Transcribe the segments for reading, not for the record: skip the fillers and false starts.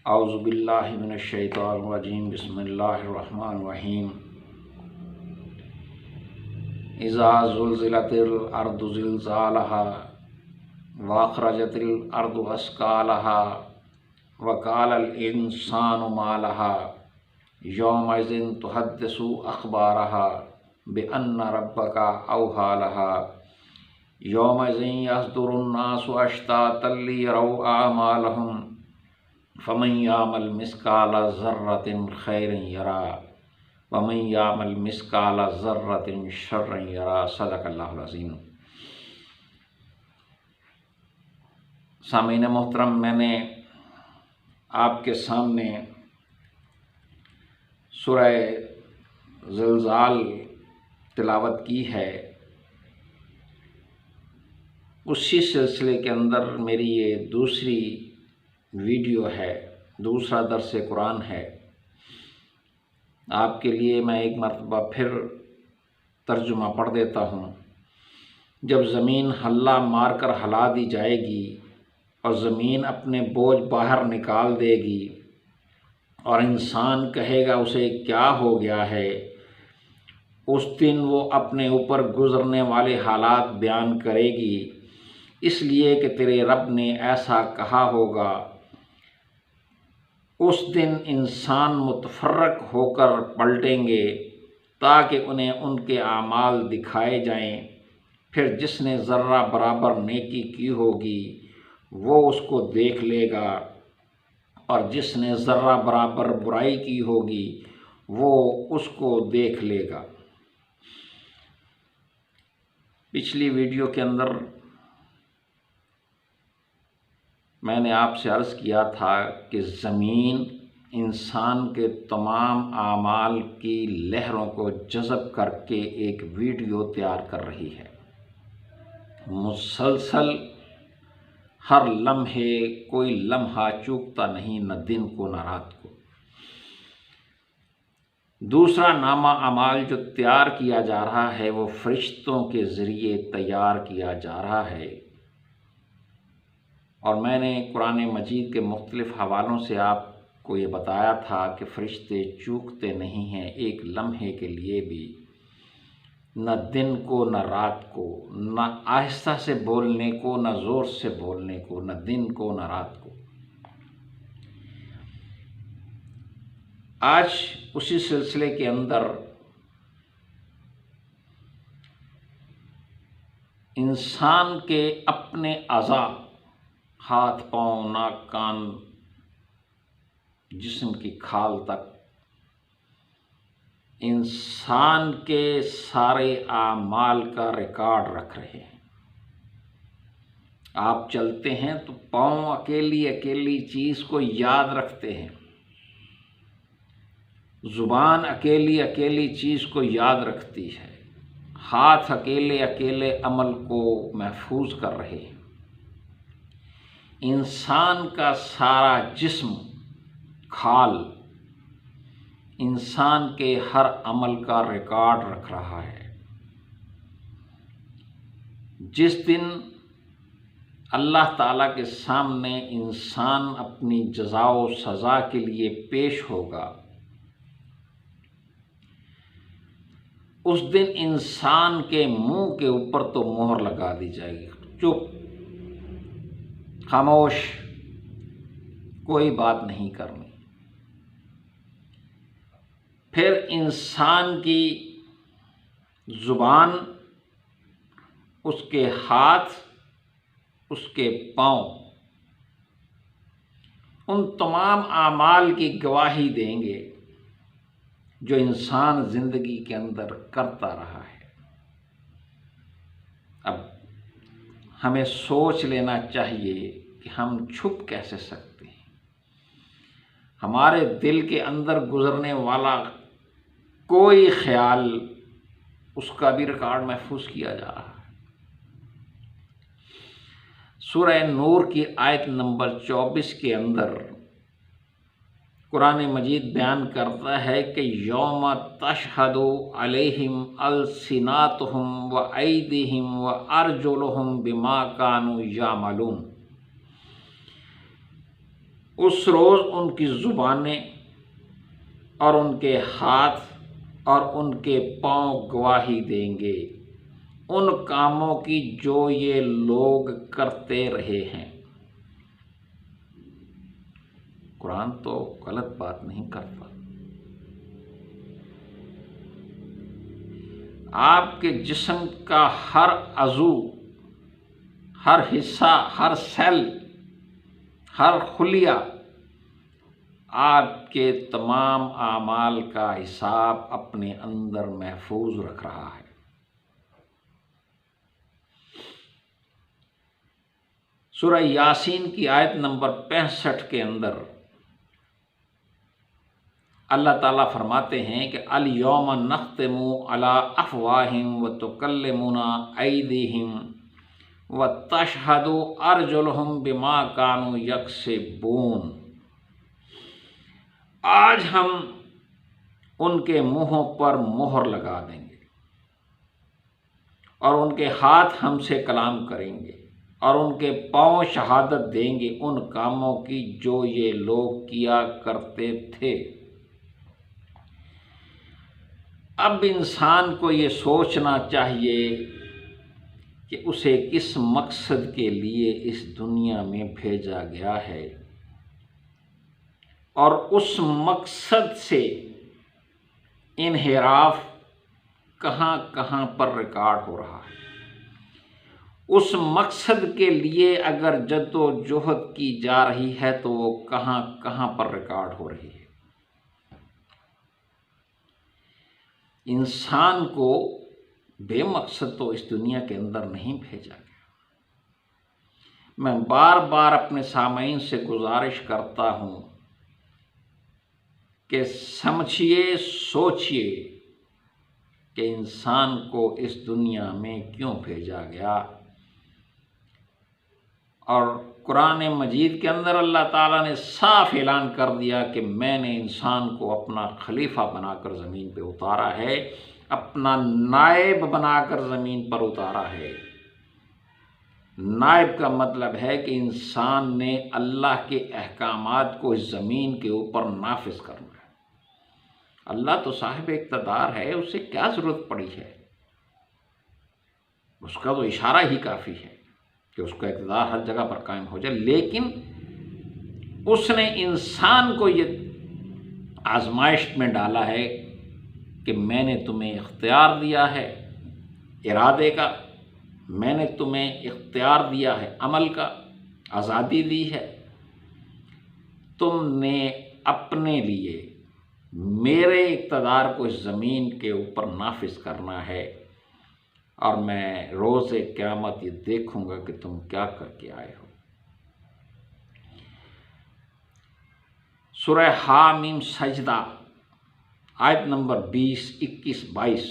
اعوذ باللہ من الشیطان الرجیم بسم اللہ الرحمن الرحیم اذا زلزلت الارض زلزالها واخرجت الارض اثقالها وقال الانسان ما لها یومئذ تحدث اخبارها بان ربک اوحی لها یومئذ یصدر الناس اشتاتا لیروا اعمالهم فمن یعمل مثقال ذرۃ خیرا یرہ ومن یعمل مثقال ذرۃ شرا یرہ۔ صدق اللہ العظیم۔ سامعین محترم، میں نے آپ کے سامنے سورہ زلزال تلاوت کی ہے۔ اسی سلسلے کے اندر میری یہ دوسری ویڈیو ہے، دوسرا درس قرآن ہے۔ آپ کے لیے میں ایک مرتبہ پھر ترجمہ پڑھ دیتا ہوں۔ جب زمین ہلہ مار کر ہلا دی جائے گی اور زمین اپنے بوجھ باہر نکال دے گی اور انسان کہے گا اسے کیا ہو گیا ہے، اس دن وہ اپنے اوپر گزرنے والے حالات بیان کرے گی، اس لیے کہ تیرے رب نے ایسا کہا ہوگا۔ اس دن انسان متفرق ہو کر پلٹیں گے تاکہ انہیں ان کے اعمال دکھائے جائیں۔ پھر جس نے ذرہ برابر نیکی کی ہوگی وہ اس کو دیکھ لے گا، اور جس نے ذرہ برابر برائی کی ہوگی وہ اس کو دیکھ لے گا۔ پچھلی ویڈیو کے اندر میں نے آپ سے عرض کیا تھا کہ زمین انسان کے تمام اعمال کی لہروں کو جذب کر کے ایک ویڈیو تیار کر رہی ہے۔ مسلسل ہر لمحے کوئی لمحہ چوکتا نہیں، نہ دن کو نہ رات کو۔ دوسرا نامہ اعمال جو تیار کیا جا رہا ہے وہ فرشتوں کے ذریعے تیار کیا جا رہا ہے، اور میں نے قرآن مجید کے مختلف حوالوں سے آپ کو یہ بتایا تھا کہ فرشتے چوکتے نہیں ہیں ایک لمحے کے لیے بھی، نہ دن کو نہ رات کو، نہ آہستہ سے بولنے کو نہ زور سے بولنے کو، نہ دن کو نہ رات کو۔ آج اسی سلسلے کے اندر انسان کے اپنے اعضاء، ہاتھ پاؤں ناک کان جسم کی کھال تک، انسان کے سارے اعمال کا ریکارڈ رکھ رہے ہیں۔ آپ چلتے ہیں تو پاؤں اکیلی چیز کو یاد رکھتے ہیں، زبان اکیلی چیز کو یاد رکھتی ہے، ہاتھ اکیلے عمل کو محفوظ کر رہے ہیں۔ انسان کا سارا جسم، کھال، انسان کے ہر عمل کا ریکارڈ رکھ رہا ہے۔ جس دن اللہ تعالیٰ کے سامنے انسان اپنی جزا و سزا کے لیے پیش ہوگا، اس دن انسان کے منہ کے اوپر تو مہر لگا دی جائے گی، چپ، خاموش، کوئی بات نہیں کرنی۔ پھر انسان کی زبان، اس کے ہاتھ، اس کے پاؤں ان تمام اعمال کی گواہی دیں گے جو انسان زندگی کے اندر کرتا رہا ہے۔ اب ہمیں سوچ لینا چاہیے کہ ہم چھپ کیسے سکتے ہیں۔ ہمارے دل کے اندر گزرنے والا کوئی خیال، اس کا بھی ریکارڈ محفوظ کیا جا رہا ہے۔ سورہ نور کی آیت نمبر 24 کے اندر قرآن مجید بیان کرتا ہے کہ یوم تشہد علیہم السناتہم وایدیہم وارجلہم بما کانوا یعملون۔ اس روز ان کی زبانیں اور ان کے ہاتھ اور ان کے پاؤں گواہی دیں گے ان کاموں کی جو یہ لوگ کرتے رہے ہیں۔ قرآن تو غلط بات نہیں کرتا۔ آپ کے جسم کا ہر عضو، ہر حصہ، ہر سیل، ہر خلیہ آپ کے تمام اعمال کا حساب اپنے اندر محفوظ رکھ رہا ہے۔ سورہ یاسین کی آیت نمبر 65 کے اندر اللہ تعالیٰ فرماتے ہیں کہ الیوم نختم علی افواہہم وتکلمنا ایدیہم وتشہد ارجلہم بما کانوا یکسبون۔ آج ہم ان کے منہوں پر مہر لگا دیں گے اور ان کے ہاتھ ہم سے کلام کریں گے اور ان کے پاؤں شہادت دیں گے ان کاموں کی جو یہ لوگ کیا کرتے تھے۔ اب انسان کو یہ سوچنا چاہیے کہ اسے کس مقصد کے لیے اس دنیا میں بھیجا گیا ہے اور اس مقصد سے انحراف کہاں کہاں پر ریکارڈ ہو رہا ہے۔ اس مقصد کے لیے اگر جد و جہد کی جا رہی ہے تو وہ کہاں کہاں پر ریکارڈ ہو رہی ہے۔ انسان کو بے مقصد تو اس دنیا کے اندر نہیں بھیجا گیا۔ میں بار بار اپنے سامعین سے گزارش کرتا ہوں کہ سمجھیے، سوچیے کہ انسان کو اس دنیا میں کیوں بھیجا گیا۔ اور قرآن مجید کے اندر اللہ تعالیٰ نے صاف اعلان کر دیا کہ میں نے انسان کو اپنا خلیفہ بنا کر زمین پہ اتارا ہے، اپنا نائب بنا کر زمین پر اتارا ہے۔ نائب کا مطلب ہے کہ انسان نے اللہ کے احکامات کو اس زمین کے اوپر نافذ کرنا ہے۔ اللہ تو صاحب اقتدار ہے، اسے کیا ضرورت پڑی ہے؟ اس کا تو اشارہ ہی کافی ہے کہ اس کا اقتدار ہر جگہ پر قائم ہو جائے، لیکن اس نے انسان کو یہ آزمائش میں ڈالا ہے کہ میں نے تمہیں اختیار دیا ہے ارادے کا، میں نے تمہیں اختیار دیا ہے عمل کا، آزادی دی ہے، تم نے اپنے لیے میرے اقتدار کو اس زمین کے اوپر نافذ کرنا ہے، اور میں روز قیامت یہ دیکھوں گا کہ تم کیا کر کے آئے ہو۔ سورہ حامیم سجدہ آیت نمبر 20، 21، 22۔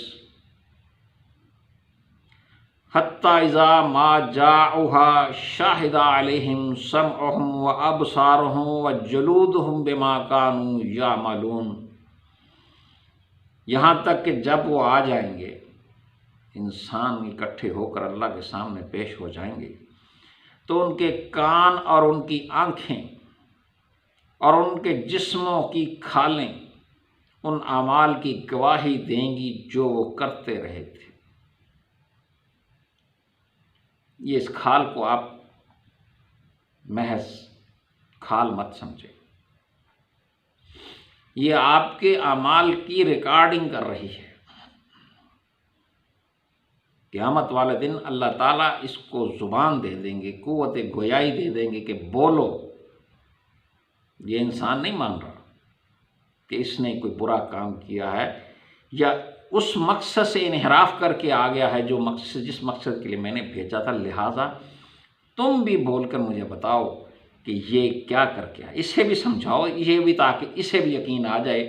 حتی اذا ما جاؤہا شاہد علیہم سمعہم وابصارہم وجلودہم بما کانوا یعملون۔ یہاں تک کہ جب وہ آ جائیں گے، انسان اکٹھے ہو کر اللہ کے سامنے پیش ہو جائیں گے، تو ان کے کان اور ان کی آنکھیں اور ان کے جسموں کی کھالیں ان اعمال کی گواہی دیں گی جو وہ کرتے رہے تھے۔ یہ اس کھال کو آپ محض کھال مت سمجھیں، یہ آپ کے اعمال کی ریکارڈنگ کر رہی ہے۔ قیامت والے دن اللہ تعالیٰ اس کو زبان دے دیں گے، قوت گویائی دے دیں گے کہ بولو۔ یہ انسان نہیں مان رہا کہ اس نے کوئی برا کام کیا ہے یا اس مقصد سے انحراف کر کے آ گیا ہے جس مقصد کے لیے میں نے بھیجا تھا، لہٰذا تم بھی بول کر مجھے بتاؤ کہ یہ کیا کر کے آئے، اسے بھی سمجھاؤ، یہ بھی، تاکہ اسے بھی یقین آ جائے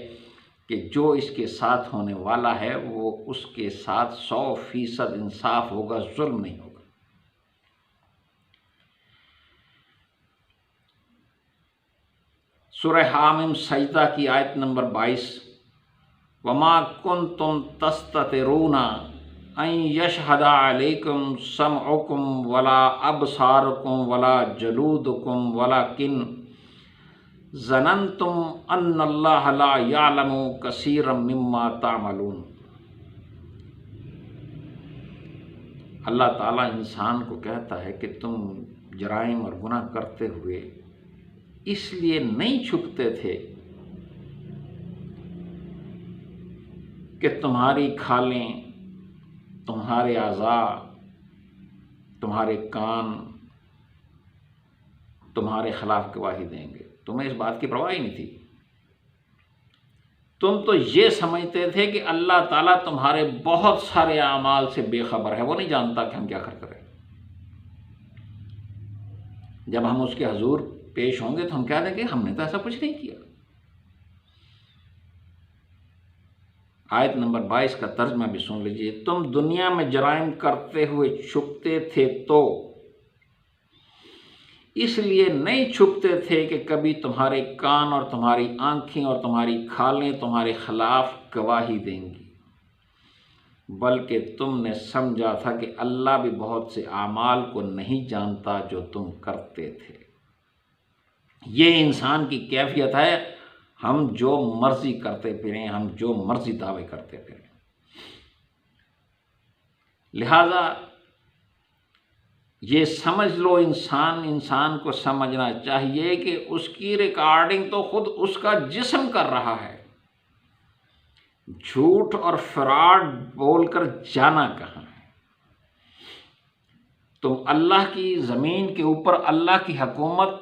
کہ جو اس کے ساتھ ہونے والا ہے وہ اس کے ساتھ 100% انصاف ہوگا، ظلم نہیں ہوگا۔ سورہ حامیم سجدہ کی آیت نمبر 22۔ وما کنتم تستترون ان یشہد علیکم سمعکم ولا ابصارکم ولا جلودکم ولکن ظننتم ان اللہ لا یعلم کثیرا مما تعملون۔ اللہ تعالیٰ انسان کو کہتا ہے کہ تم جرائم اور گناہ کرتے ہوئے اس لیے نہیں چھپتے تھے کہ تمہاری کھالیں، تمہارے اعضاء، تمہارے کان تمہارے خلاف گواہی دیں گے، تمہیں اس بات کی پرواہ ہی نہیں تھی۔ تم تو یہ سمجھتے تھے کہ اللہ تعالیٰ تمہارے بہت سارے اعمال سے بے خبر ہے، وہ نہیں جانتا کہ ہم کیا کرتے رہے۔ جب ہم اس کے حضور پیش ہوں گے تو ہم کہہ دیں گے ہم نے تو ایسا کچھ نہیں کیا۔ آیت نمبر 22 کا ترجمہ بھی سن لیجئے۔ تم دنیا میں جرائم کرتے ہوئے چھپتے تھے تو اس لیے نہیں چھپتے تھے کہ کبھی تمہارے کان اور تمہاری آنکھیں اور تمہاری کھالیں تمہارے خلاف گواہی دیں گی، بلکہ تم نے سمجھا تھا کہ اللہ بھی بہت سے اعمال کو نہیں جانتا جو تم کرتے تھے۔ یہ انسان کی کیفیت ہے، ہم جو مرضی کرتے پھریں، ہم جو مرضی دعوے کرتے پھریں۔ لہذا یہ سمجھ لو، انسان کو سمجھنا چاہیے کہ اس کی ریکارڈنگ تو خود اس کا جسم کر رہا ہے۔ جھوٹ اور فراڈ بول کر جانا کہاں ہے؟ تم اللہ کی زمین کے اوپر اللہ کی حکومت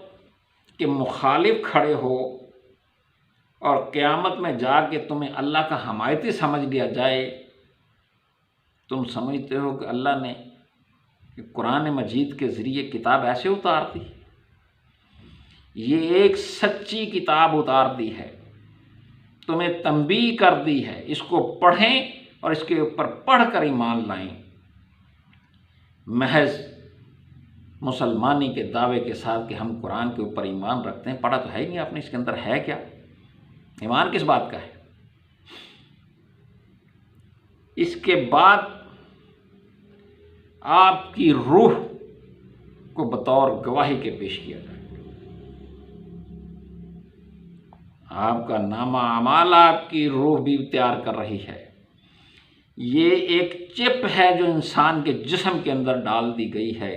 کے مخالف کھڑے ہو اور قیامت میں جا کے تمہیں اللہ کا حمایتی سمجھ لیا جائے۔ تم سمجھتے ہو کہ اللہ نے قرآن مجید کے ذریعے کتاب ایسے اتار دی، یہ ایک سچی کتاب اتار دی ہے، تمہیں تنبیہ کر دی ہے، اس کو پڑھیں اور اس کے اوپر پڑھ کر ایمان لائیں۔ محض مسلمانی کے دعوے کے ساتھ کہ ہم قرآن کے اوپر ایمان رکھتے ہیں، پڑھا تو ہے ہی نہیں آپ نے، اس کے اندر ہے کیا؟ ایمان کس بات کا ہے؟ اس کے بعد آپ کی روح کو بطور گواہی کے پیش کیا جائے، آپ کا نامہ اعمال آپ کی روح بھی تیار کر رہی ہے۔ یہ ایک چپ ہے جو انسان کے جسم کے اندر ڈال دی گئی ہے۔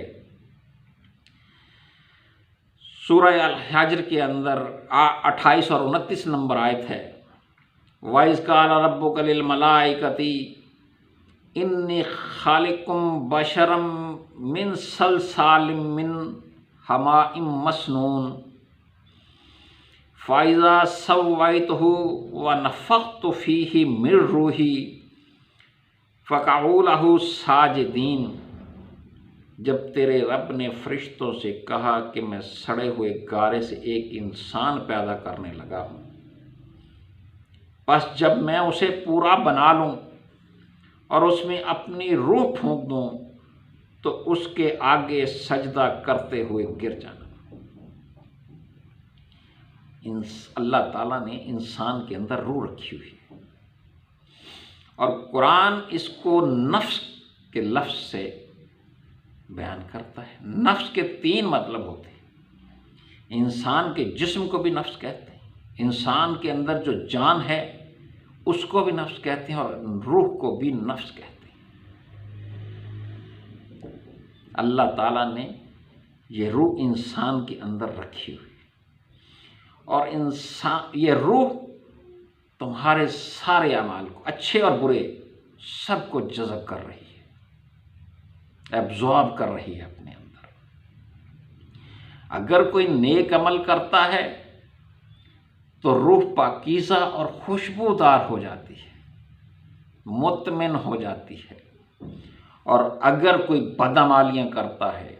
سورہ الحجر کے اندر 28 اور 29 نمبر آیت ہے، وَإِذْ قَالَ رَبُّكَ لِلْمَلَائِكَةِ إِنِّي خَالِقٌ بَشَرًا مِّن صَلْصَالٍ مِّن حَمَإٍ مَّسْنُونٍ فَإِذَا سَوَّيْتُهُ وَنَفَخْتُ فِيهِ مِن رُّوحِي فَقَعُوا لَهُ سَاجِدِينَ۔ جب تیرے رب نے فرشتوں سے کہا کہ میں سڑے ہوئے گارے سے ایک انسان پیدا کرنے لگا ہوں، بس جب میں اسے پورا بنا لوں اور اس میں اپنی روح پھونک دوں تو اس کے آگے سجدہ کرتے ہوئے گر جانا۔ اللہ تعالیٰ نے انسان کے اندر روح رکھی ہوئی ہے، اور قرآن اس کو نفس کے لفظ سے بیان کرتا ہے۔ نفس کے 3 مطلب ہوتے ہیں۔ انسان کے جسم کو بھی نفس کہتے ہیں، انسان کے اندر جو جان ہے اس کو بھی نفس کہتے ہیں، اور روح کو بھی نفس کہتے ہیں۔ اللہ تعالیٰ نے یہ روح انسان کے اندر رکھی ہوئی ہے، اور یہ روح تمہارے سارے اعمال کو، اچھے اور برے، سب کو جذب کر رہی ہے، ایبزارب کر رہی ہے اپنے اندر۔ اگر کوئی نیک عمل کرتا ہے تو روح پاکیزہ اور خوشبودار ہو جاتی ہے، مطمئن ہو جاتی ہے، اور اگر کوئی بدعمالیاں کرتا ہے،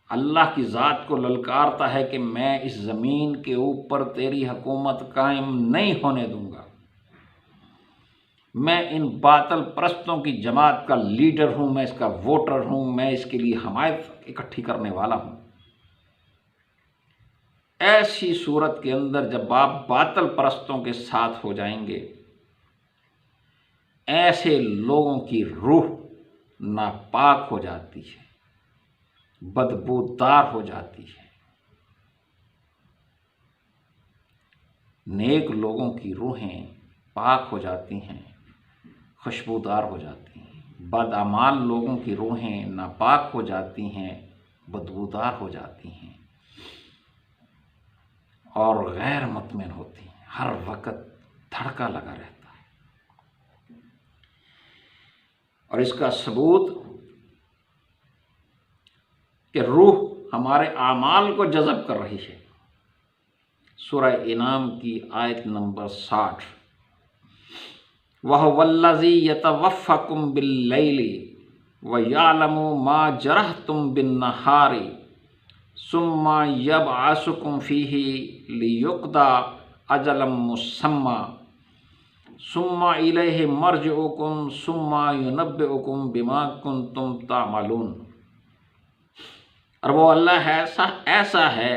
اللہ کی ذات کو للکارتا ہے کہ میں اس زمین کے اوپر تیری حکومت قائم نہیں ہونے دوں گا، میں ان باطل پرستوں کی جماعت کا لیڈر ہوں، میں اس کا ووٹر ہوں، میں اس کے لیے حمایت اکٹھی کرنے والا ہوں، ایسی صورت کے اندر جب آپ باطل پرستوں کے ساتھ ہو جائیں گے، ایسے لوگوں کی روح ناپاک ہو جاتی ہے، بدبودار ہو جاتی ہے۔ نیک لوگوں کی روحیں پاک ہو جاتی ہیں، خوشبودار ہو جاتی ہیں، بدعمال لوگوں کی روحیں ناپاک ہو جاتی ہیں، بدبودار ہو جاتی ہیں اور غیر مطمئن ہوتی ہیں، ہر وقت دھڑکا لگا رہتا ہے۔ اور اس کا ثبوت کہ روح ہمارے اعمال کو جذب کر رہی ہے، سورہ انعام کی آیت نمبر 60، وَهُوَ الَّذِي يَتَوَفَّاكُم بِاللَّيْلِ وَيَعْلَمُ مَا جَرَحْتُم بِالنَّهَارِ ثُمَّ يَبْعَثُكُم فِيهِ لِيُقْضَىٰ أَجَلًا مُّسَمًّى ثُمَّ إِلَيْهِ مَرْجِعُكُمْ ثُمَّ يُنَبِّئُكُم بِمَا كُنتُمْ تَعْمَلُونَ۔ اور وہ اللہ ایسا ہے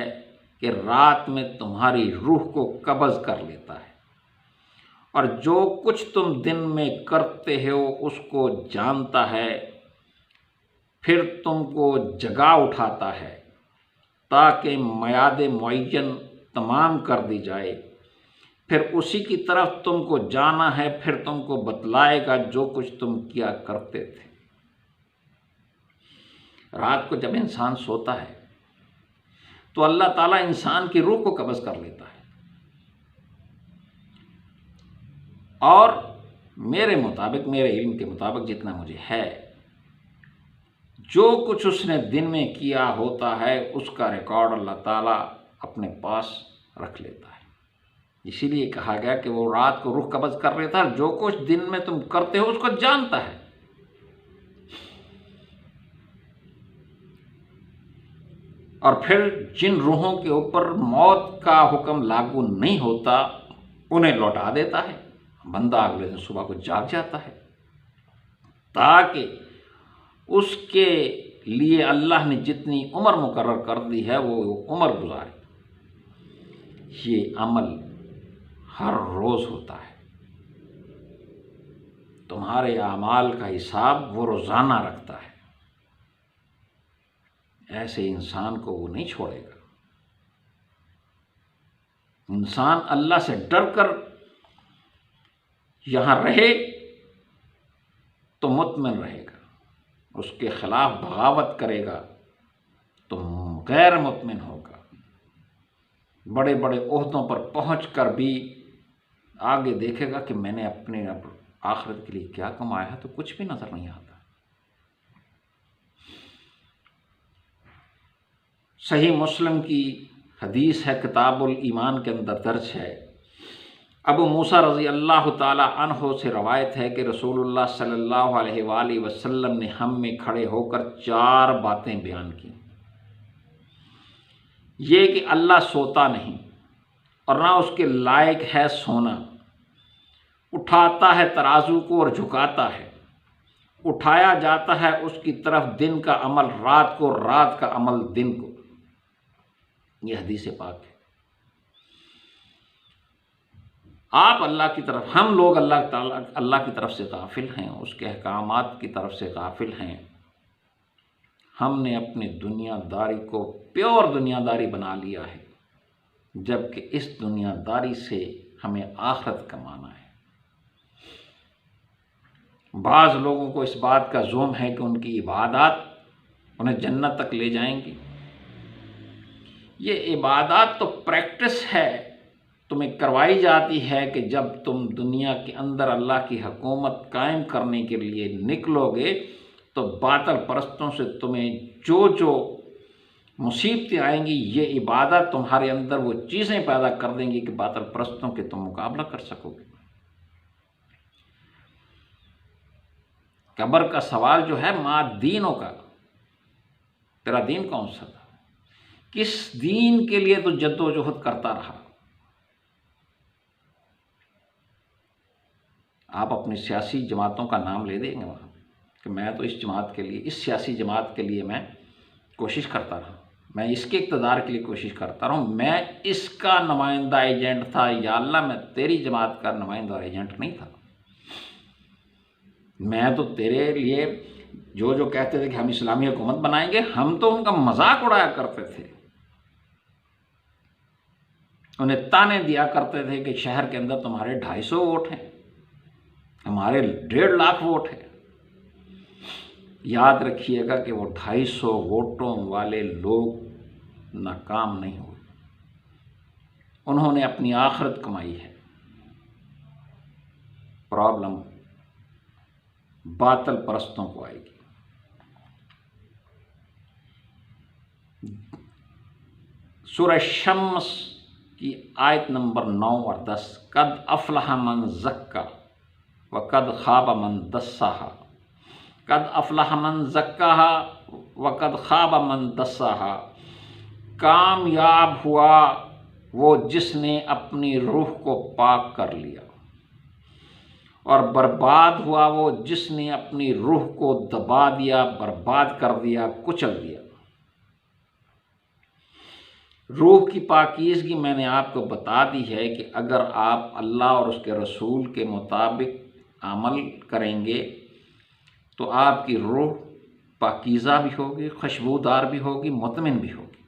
کہ رات میں تمہاری روح کو قبض کر لیتا ہے، اور جو کچھ تم دن میں کرتے ہو اس کو جانتا ہے، پھر تم کو جگا اٹھاتا ہے تاکہ میعاد معین تمام کر دی جائے، پھر اسی کی طرف تم کو جانا ہے، پھر تم کو بتلائے گا جو کچھ تم کیا کرتے تھے۔ رات کو جب انسان سوتا ہے تو اللہ تعالیٰ انسان کی روح کو قبض کر لیتا ہے، اور میرے مطابق، میرے علم کے مطابق جتنا مجھے ہے، جو کچھ اس نے دن میں کیا ہوتا ہے اس کا ریکارڈ اللہ تعالیٰ اپنے پاس رکھ لیتا ہے۔ اسی لیے کہا گیا کہ وہ رات کو روح قبض کر لیتا ہے، جو کچھ دن میں تم کرتے ہو اس کو جانتا ہے۔ اور پھر جن روحوں کے اوپر موت کا حکم لاگو نہیں ہوتا انہیں لوٹا دیتا ہے، بندہ اگلے دن صبح کو جاگ جاتا ہے، تاکہ اس کے لیے اللہ نے جتنی عمر مقرر کر دی ہے وہ عمر گزارے۔ یہ عمل ہر روز ہوتا ہے، تمہارے اعمال کا حساب وہ روزانہ رکھتا ہے، ایسے انسان کو وہ نہیں چھوڑے گا۔ انسان اللہ سے ڈر کر یہاں رہے تو مطمئن رہے گا، اس کے خلاف بغاوت کرے گا تو غیر مطمئن ہوگا، بڑے بڑے عہدوں پر پہنچ کر بھی آگے دیکھے گا کہ میں نے اپنے آخرت کے لیے کیا کمایا ہے، تو کچھ بھی نظر نہیں آتا۔ صحیح مسلم کی حدیث ہے، کتاب الایمان کے اندر درج ہے، ابو موسیٰ رضی اللہ تعالی عنہ سے روایت ہے کہ رسول اللہ صلی اللہ علیہ وآلہ وسلم نے ہم میں کھڑے ہو کر 4 باتیں بیان کی۔ یہ کہ اللہ سوتا نہیں اور نہ اس کے لائق ہے سونا، اٹھاتا ہے ترازو کو اور جھکاتا ہے، اٹھایا جاتا ہے اس کی طرف دن کا عمل رات کو، رات کا عمل دن کو۔ یہ حدیث پاک ہے۔ آپ اللہ کی طرف، ہم لوگ اللہ کی طرف سے غافل ہیں، اس کے احکامات کی طرف سے غافل ہیں۔ ہم نے اپنی دنیا داری کو پیور دنیا داری بنا لیا ہے، جبکہ اس دنیا داری سے ہمیں آخرت کمانا ہے۔ بعض لوگوں کو اس بات کا زوم ہے کہ ان کی عبادات انہیں جنت تک لے جائیں گی۔ یہ عبادات تو پریکٹس ہے، تمہیں کروائی جاتی ہے کہ جب تم دنیا کے اندر اللہ کی حکومت قائم کرنے کے لیے نکلو گے تو باطل پرستوں سے تمہیں جو مصیبتیں آئیں گی، یہ عبادت تمہارے اندر وہ چیزیں پیدا کر دیں گی کہ باطل پرستوں کے تم مقابلہ کر سکو گے۔ قبر کا سوال جو ہے، ما دینوں کا، تیرا دین کون سا تھا، کس دین کے لیے تو جد و جہد کرتا رہا۔ آپ اپنی سیاسی جماعتوں کا نام لے دیں گے وہاں کہ میں تو اس جماعت کے لیے، اس سیاسی جماعت کے لیے میں کوشش کرتا رہا، میں اس کے اقتدار کے لیے کوشش کرتا رہا ہوں، میں اس کا نمائندہ ایجنٹ تھا، یا اللہ میں تیری جماعت کا نمائندہ ایجنٹ نہیں تھا، میں تو تیرے لیے جو کہتے تھے کہ ہم اسلامی حکومت بنائیں گے، ہم تو ان کا مذاق اڑایا کرتے تھے، انہیں تانے دیا کرتے تھے کہ شہر کے اندر تمہارے 250 ووٹ ہیں، ہمارے 1.5 لاکھ ووٹ ہیں۔ یاد رکھیے گا کہ وہ 250 ووٹوں والے لوگ ناکام نہیں ہوئے، انہوں نے اپنی آخرت کمائی ہے۔ پرابلم باطل پرستوں کو آئے گی۔ سورہ شمس کی آیت نمبر 9 اور 10، قد افلح من زکا وقد خاب من دساہا، قد افلح من زکاہا وقد خاب من دساہا، کامیاب ہوا وہ جس نے اپنی روح کو پاک کر لیا، اور برباد ہوا وہ جس نے اپنی روح کو دبا دیا، برباد کر دیا، کچل دیا۔ روح کی پاکیزگی میں نے آپ کو بتا دی ہے کہ اگر آپ اللہ اور اس کے رسول کے مطابق عمل کریں گے تو آپ کی روح پاکیزہ بھی ہوگی، خوشبودار بھی ہوگی، مطمئن بھی ہوگی۔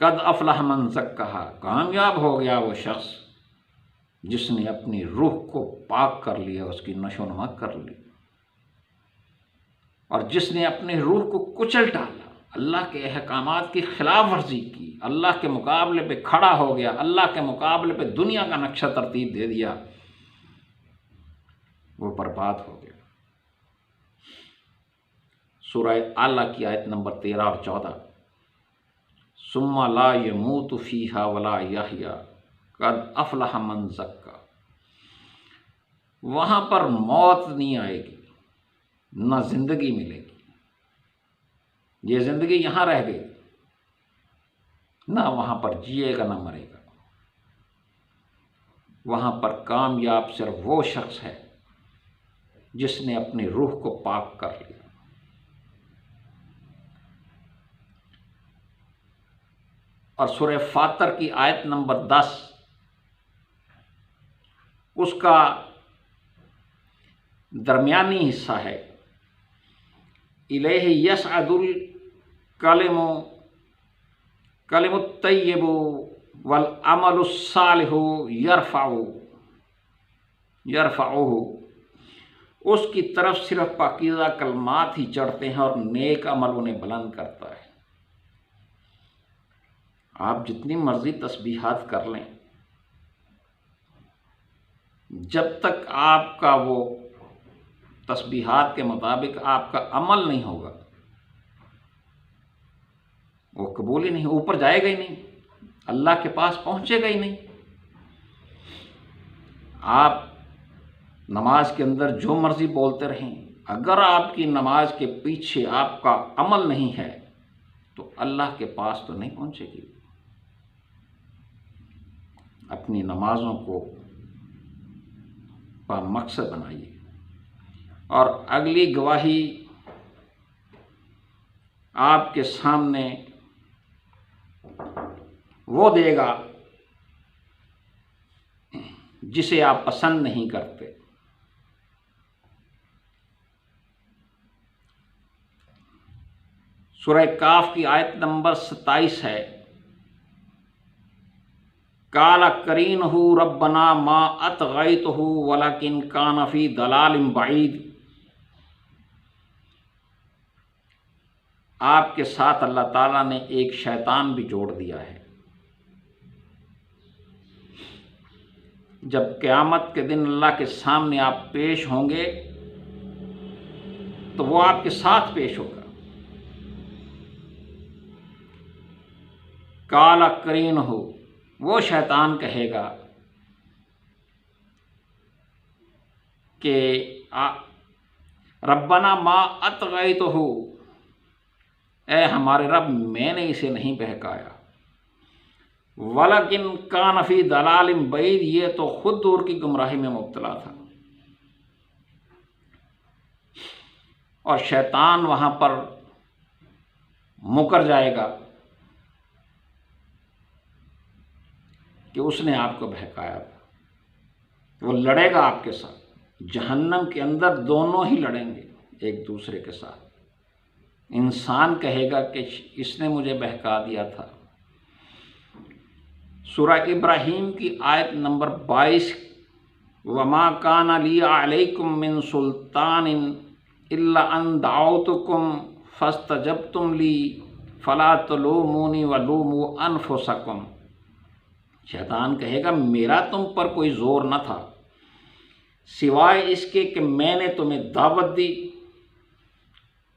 قد افلح من زکاہا، کامیاب ہو گیا وہ شخص جس نے اپنی روح کو پاک کر لیا، اس کی نشو و نما کر لی، اور جس نے اپنی روح کو کچل ڈالا، اللہ کے احکامات کی خلاف ورزی کی، اللہ کے مقابلے پہ کھڑا ہو گیا، اللہ کے مقابلے پہ دنیا کا نقشہ ترتیب دے دیا، وہ برباد ہو گیا۔ سورہ اعلیٰ کی آیت نمبر 13 اور 14، ثم لا يموت فیہا ولا یحییٰ قد افلح من زکا، وہاں پر موت نہیں آئے گی، نہ زندگی ملے گی، یہ زندگی یہاں رہ گئی، نہ وہاں پر جیے گا نہ مرے گا۔ وہاں پر کامیاب صرف وہ شخص ہے جس نے اپنی روح کو پاک کر لیا۔ اور سورہ فاطر کی آیت نمبر 10، اس کا درمیانی حصہ ہے، الیہ یصعد الکلم الطیب والعمل الصالح یرفعہ، اس کی طرف صرف پاکیزہ کلمات ہی چڑھتے ہیں اور نیک عمل انہیں بلند کرتا ہے۔ آپ جتنی مرضی تسبیحات کر لیں، جب تک آپ کا وہ تسبیحات کے مطابق آپ کا عمل نہیں ہوگا، وہ قبول ہی نہیں، اوپر جائے گا ہی نہیں، اللہ کے پاس پہنچے گا ہی نہیں۔ آپ نماز کے اندر جو مرضی بولتے رہیں، اگر آپ کی نماز کے پیچھے آپ کا عمل نہیں ہے تو اللہ کے پاس تو نہیں پہنچے گی۔ اپنی نمازوں کو مقصد بنائیے، اور اگلی گواہی آپ کے سامنے وہ دے گا جسے آپ پسند نہیں کرتے۔ سورہ کاف کی آیت نمبر 27 ہے، قال قرینہ ربنا ما اطغیتہ ولکن کان فی ضلال بعید، آپ کے ساتھ اللہ تعالیٰ نے ایک شیطان بھی جوڑ دیا ہے۔ جب قیامت کے دن اللہ کے سامنے آپ پیش ہوں گے تو وہ آپ کے ساتھ پیش ہوگا۔ قال قرینہ، وہ شیطان کہے گا کہ ربنا ما اطغیتہ، اے ہمارے رب میں نے اسے نہیں بہکایا، ولیکن کان فی ضلال بعید، یہ تو خود دور کی گمراہی میں مبتلا تھا۔ اور شیطان وہاں پر مکر جائے گا کہ اس نے آپ کو بہکایا تھا۔ وہ لڑے گا آپ کے ساتھ، جہنم کے اندر دونوں ہی لڑیں گے ایک دوسرے کے ساتھ۔ انسان کہے گا کہ اس نے مجھے بہکا دیا تھا، سورہ ابراہیم کی آیت نمبر 22، وما کان لی علیکم من سلطان الا ان دعوتکم فاستجبتم لی فلا تلومونی ولوموا انفسکم۔ شیطان کہے گا میرا تم پر کوئی زور نہ تھا سوائے اس کے کہ میں نے تمہیں دعوت دی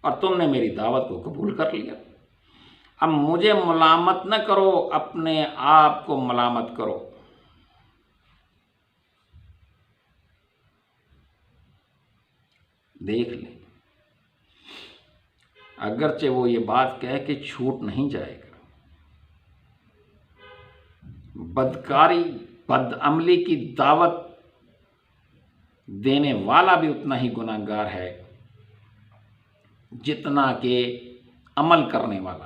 اور تم نے میری دعوت کو قبول کر لیا۔ اب مجھے ملامت نہ کرو، اپنے آپ کو ملامت کرو۔ دیکھ لیں، اگرچہ وہ یہ بات کہے کہ چھوٹ نہیں جائے گا، بدکاری بد عملی کی دعوت دینے والا بھی اتنا ہی گناہگار ہے جتنا کہ عمل کرنے والا۔